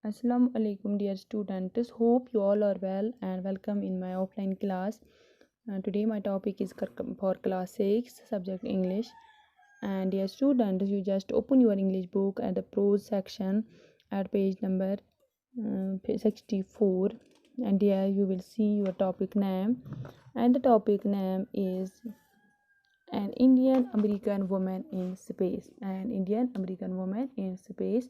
Assalamu alaikum, dear students. Hope you all are well and welcome in my offline class. Today my topic is for class 6, subject English. And dear students, you just open your English book at the prose section at page number 64, and here you will see your topic name, and the topic name is an Indian American woman in space. An Indian American woman in space,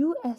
US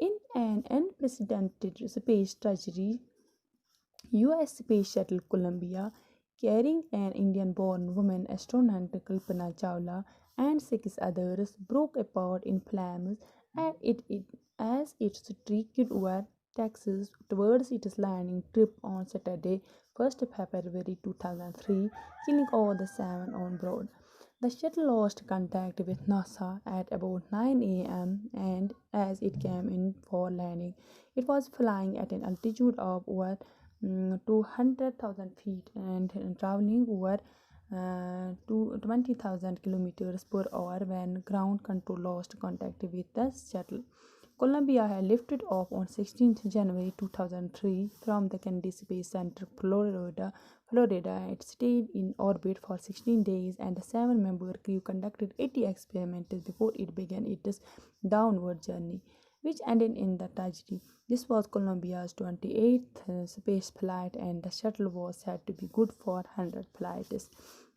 In an unprecedented space tragedy, US Space Shuttle Columbia, carrying an Indian-born woman astronaut Kalpana Chawla and 6 others, broke apart in flames as it streaked over Texas towards its landing trip on Saturday, 1st February 2003, killing all the 7 on board. The shuttle lost contact with NASA at about 9 a.m. and as it came in for landing, it was flying at an altitude of over 200,000 feet and traveling over 20,000 kilometers per hour when ground control lost contact with the shuttle. Columbia had lifted off on 16th January 2003 from the Kennedy Space Center, Florida. It stayed in orbit for 16 days, and the 7-member crew conducted 80 experiments before it began its downward journey, which ended in the tragedy. This was Columbia's 28th space flight, and the shuttle was said to be good for 100 flights.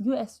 US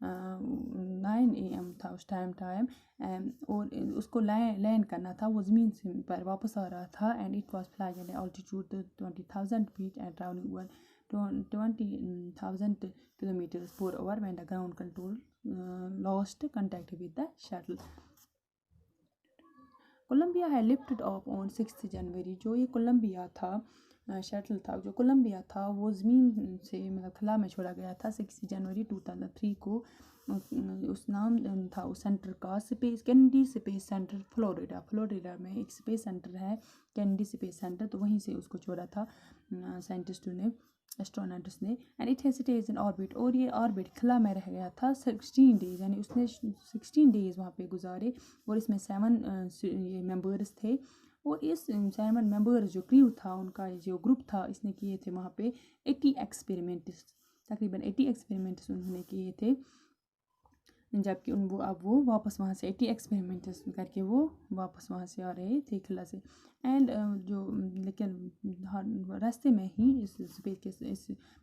9 AM تھا اس time اور اس کو land کرنا تھا. وہ زمین سے پر واپس آ رہا تھا. And it was flying at altitude 20,000 feet and travelling over 20,000 kilometers per hour when the ground control lost contact with the shuttle. Columbia ہے لفٹڈ آف آن 6 جنوری. جو یہ کولمبیا تھا شٹل تھا, جو کولمبیا تھا وہ زمین سے مطلب خلا میں چھوڑا گیا تھا 6 جنوری 2003 کو. اس نام تھا اس سینٹر کا space Kennedy space centre Florida میں ایک اسپیس سینٹر ہے کینیڈی اسپیس سینٹر. تو وہیں سے اس کو چھوڑا تھا سائنٹسٹوں نے, ایسٹرونٹس نے. اینڈ اٹ ہیزیٹیز ان آربٹ, اور یہ آربٹ خلا میں رہ گیا تھا 16 days, یعنی اس نے 16 days وہاں پہ گزارے. اور اس میں 7 یہ ممبرس تھے. اور اس 7 ممبرز جو کریو تھا ان کا جو گروپ تھا اس نے کیے تھے وہاں پہ 80 ایکسپیریمنٹس, تقریباً 80 ایکسپیریمنٹس انہوں نے کیے تھے. جب کہ اب وہ واپس وہاں سے 80 ایکسپیریمنٹس کر کے وہ واپس وہاں سے آ رہے تھے خلا سے. اینڈ لیکن راستے میں ہی اس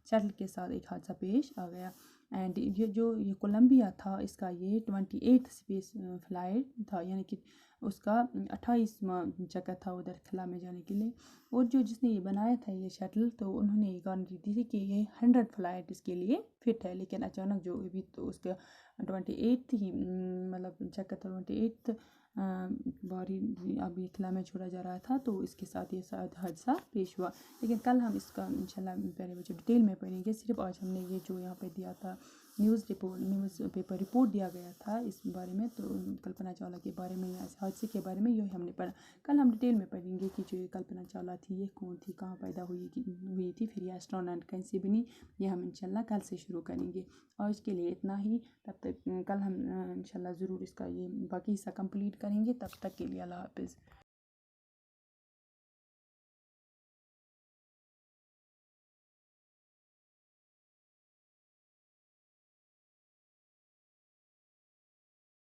شٹل کے ساتھ ایک حادثہ پیش آ گیا. اینڈ یہ کولمبیا تھا اس کا یہ 28 اسپیس فلائٹ تھا, یعنی کہ اس کا 28واں چکر تھا ادھر خلا میں جانے کے لیے. اور جس نے یہ بنایا تھا یہ شٹل, تو انہوں نے یہ گارنٹی دی تھی کہ یہ 100 فلائٹ اس کے لیے فٹ ہے. لیکن اچانک جو ابھی تو اس کا 28 ہی مطلب چکر تھا 28 باری اب یہ خلا میں چھوڑا جا رہا تھا, تو اس کے ساتھ یہ حادثہ پیش ہوا. لیکن کل ہم اس کا انشاءاللہ پہلے جو ڈیٹیل میں پڑھیں گے. صرف آج ہم نے یہ جو یہاں پہ دیا تھا نیوز پیپر رپورٹ دیا گیا تھا اس بارے میں, تو کلپنا چاولہ کے بارے میں یا اس حادثے کے بارے میں یہ ہم نے پڑھا. کل ہم ڈیٹیل میں پڑھیں گے کہ جو یہ کلپنا چاولہ تھی یہ کون تھی, کہاں پیدا ہوئی تھی, پھر یہ ایسٹرونٹ کیسے بنی, یہ ہم انشاءاللہ کل سے شروع کریں گے. آج کے لیے اتنا ہی. تب تک کل ہم انشاءاللہ ضرور اس کا یہ باقی حصہ کمپلیٹ کریں گے. تب تک کے لیے اللہ حافظ.